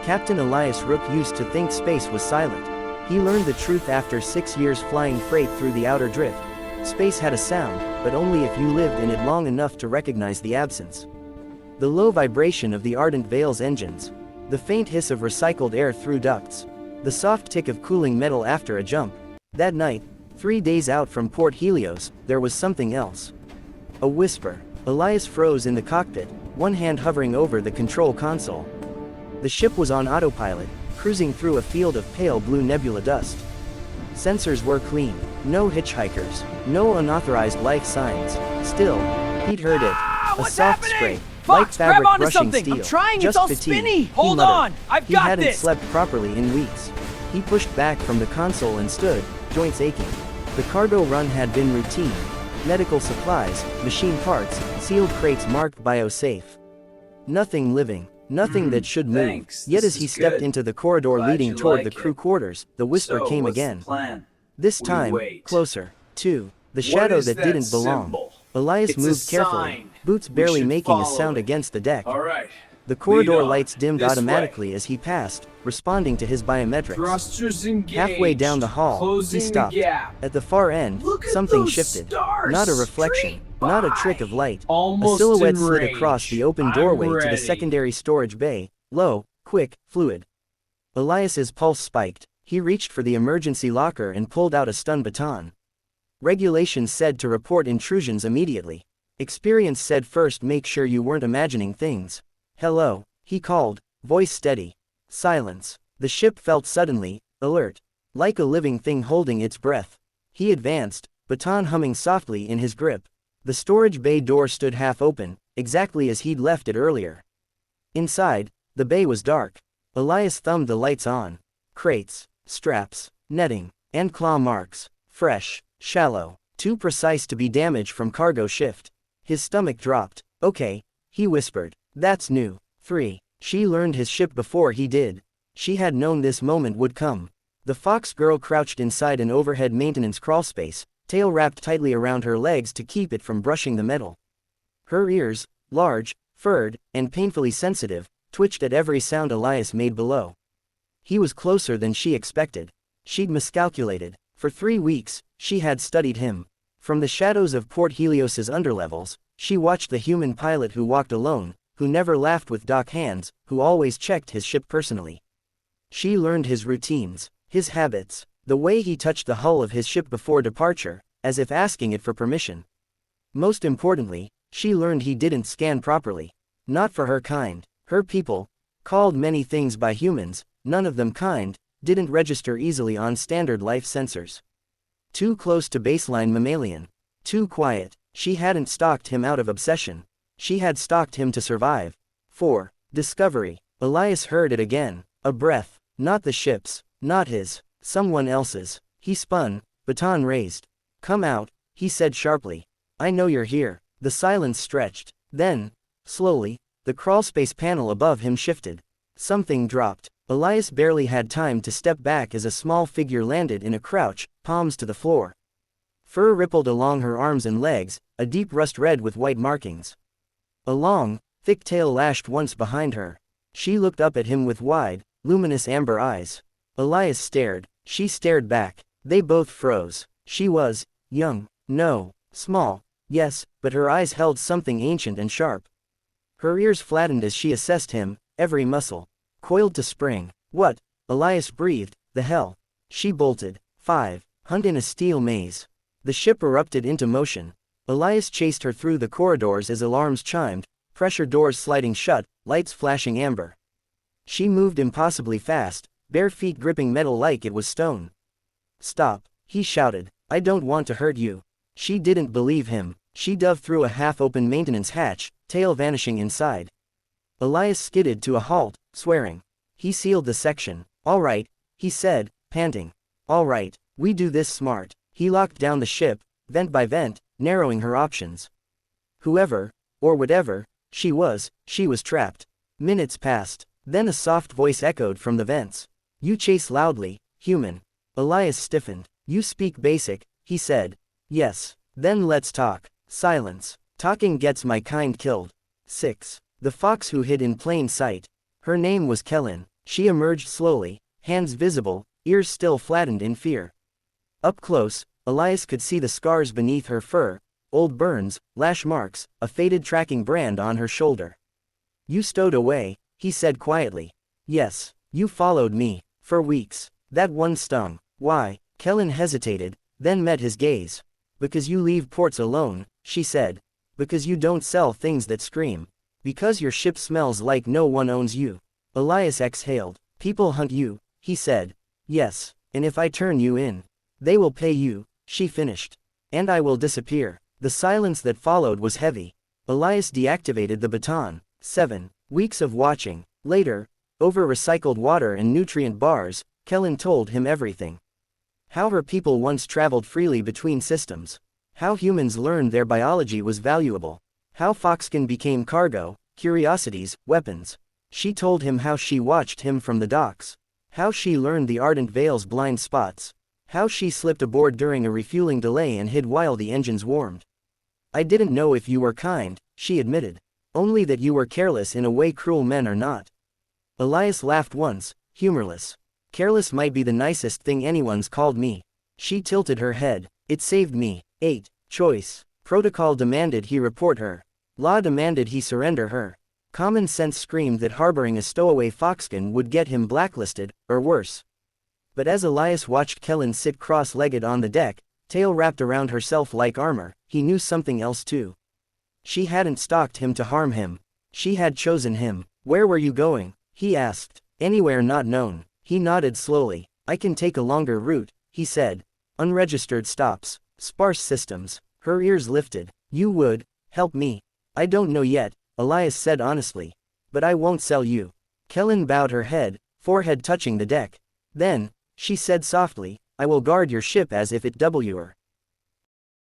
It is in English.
Captain Elias Rook used to think space was silent. He learned the truth after 6 years flying freight through the outer drift. Space had a sound, but only if you lived in it long enough to recognize the absence. The low vibration of the ardent Vale's engines. The faint hiss of recycled air through ducts. The soft tick of cooling metal after a jump. That night, 3 days out from Port Helios, there was something else. A whisper. Elias froze in the cockpit, one hand hovering over the control console. The ship was on autopilot, cruising through a field of pale blue nebula dust. Sensors were clean. No hitchhikers. No unauthorized life signs. Still, he'd heard it. A soft spray. Fox, Light fabric grab onto brushing something. steel. I'm trying, Just it's all fatigue, spinny. he Hold muttered. on, I've He got hadn't this. slept properly in weeks. He pushed back from the console and stood, joints aching. The cargo run had been routine. Medical supplies, machine parts, sealed crates marked biosafe. Nothing living. Nothing that should move. Thanks, Yet this as he is stepped good. into the corridor Glad leading you toward like the crew it. quarters, the whisper So, came what's the again. plan? This We time, wait. closer. 2. The What shadow is that that didn't belong. symbol? Elias It's a moved carefully, sign. boots We barely should making a follow sound it. against the deck. All right. The corridor Lead on. lights dimmed This automatically as he passed, responding to his biometrics. Thrusters engaged. Halfway down the hall, Closing he stopped. The gap. At the far end, Look at something those shifted. stars Not a reflection, streak not a by. trick of light. Almost A silhouette in slid range. across the open I'm doorway to the ready. secondary storage bay, low, quick, fluid. Elias's pulse spiked. He reached for the emergency locker and pulled out a stun baton. Regulations said to report intrusions immediately. Experience said first make sure you weren't imagining things. Hello, he called, voice steady. Silence. The ship felt suddenly alert, like a living thing holding its breath. He advanced, baton humming softly in his grip. The storage bay door stood half open, exactly as he'd left it earlier. Inside, the bay was dark. Elias thumbed the lights on. Crates, straps, netting, and claw marks. Fresh, shallow, too precise to be damage from cargo shift. His stomach dropped. Okay, he whispered. That's new. 3. She learned his ship before he did. She had known this moment would come. The fox girl crouched inside an overhead maintenance crawlspace, tail wrapped tightly around her legs to keep it from brushing the metal. Her ears, large, furred, and painfully sensitive, twitched at every sound Elias made below. He was closer than she expected. She'd miscalculated. For 3 weeks, she had studied him. From the shadows of Port Helios's underlevels, she watched the human pilot who walked alone, who never laughed with dock hands, who always checked his ship personally. She learned his routines, his habits, the way he touched the hull of his ship before departure, as if asking it for permission. Most importantly, she learned he didn't scan properly. Not for her kind. Her people, called many things by humans, none of them kind, didn't register easily on standard life sensors. Too close to baseline mammalian. Too quiet. She hadn't stalked him out of obsession. She had stalked him to survive. 4. Discovery. Elias heard it again. A breath. Not the ship's. Not his. Someone else's. He spun, baton raised. Come out, he said sharply. I know you're here. The silence stretched. Then, slowly, the crawlspace panel above him shifted. Something dropped. Elias barely had time to step back as a small figure landed in a crouch, palms to the floor. Fur rippled along her arms and legs, a deep rust red with white markings. A long, thick tail lashed once behind her. She looked up at him with wide, luminous amber eyes. Elias stared. She stared back. They both froze. She was young, no, small, yes, but her eyes held something ancient and sharp. Her ears flattened as she assessed him, every muscle coiled to spring. What? Elias breathed. The hell? She bolted. 5. Hunt in a steel maze. The ship erupted into motion. Elias chased her through the corridors as alarms chimed, pressure doors sliding shut, lights flashing amber. She moved impossibly fast, bare feet gripping metal like it was stone. Stop, he shouted. I don't want to hurt you. She didn't believe him. She dove through a half-open maintenance hatch, tail vanishing inside. Elias skidded to a halt, swearing. He sealed the section. All right, he said, panting. All right, we do this smart. He locked down the ship, vent by vent, narrowing her options. Whoever, or whatever, she was trapped. Minutes passed. Then a soft voice echoed from the vents. You chase loudly, human. Elias stiffened. You speak basic, he said. Yes. Then let's talk. Silence. Talking gets my kind killed. 6. The fox who hid in plain sight. Her name was Kellen. She emerged slowly, hands visible, ears still flattened in fear. Up close, Elias could see the scars beneath her fur, old burns, lash marks, a faded tracking brand on her shoulder. You stowed away, he said quietly. Yes, you followed me, for weeks. That one stung. Why? Kellen hesitated, then met his gaze. Because you leave ports alone, she said. Because you don't sell things that scream. Because your ship smells like no one owns you. Elias exhaled. People hunt you, he said. Yes, and if I turn you in, they will pay you, she finished. And I will disappear. The silence that followed was heavy. Elias deactivated the baton. 7 weeks of watching. Later, over recycled water and nutrient bars, Kellen told him everything. How her people once traveled freely between systems. How humans learned their biology was valuable. How Foxkin became cargo, curiosities, weapons. She told him how she watched him from the docks. How she learned the Ardent Vale's blind spots. How she slipped aboard during a refueling delay and hid while the engines warmed. I didn't know if you were kind, she admitted. Only that you were careless in a way cruel men are not. Elias laughed once, humorless. Careless might be the nicest thing anyone's called me. She tilted her head. It saved me. 8 choice. Protocol demanded he report her. Law demanded he surrender her. Common sense screamed that harboring a stowaway Foxkin would get him blacklisted, or worse. But as Elias watched Kellen sit cross-legged on the deck, tail wrapped around herself like armor, he knew something else too. She hadn't stalked him to harm him. She had chosen him. Where were you going? He asked. Anywhere not known. He nodded slowly. I can take a longer route, he said. Unregistered stops. Sparse systems. Her ears lifted. You would help me. I don't know yet, Elias said honestly. But I won't sell you. Kellen bowed her head, forehead touching the deck. Then, she said softly, I will guard your ship as if it were.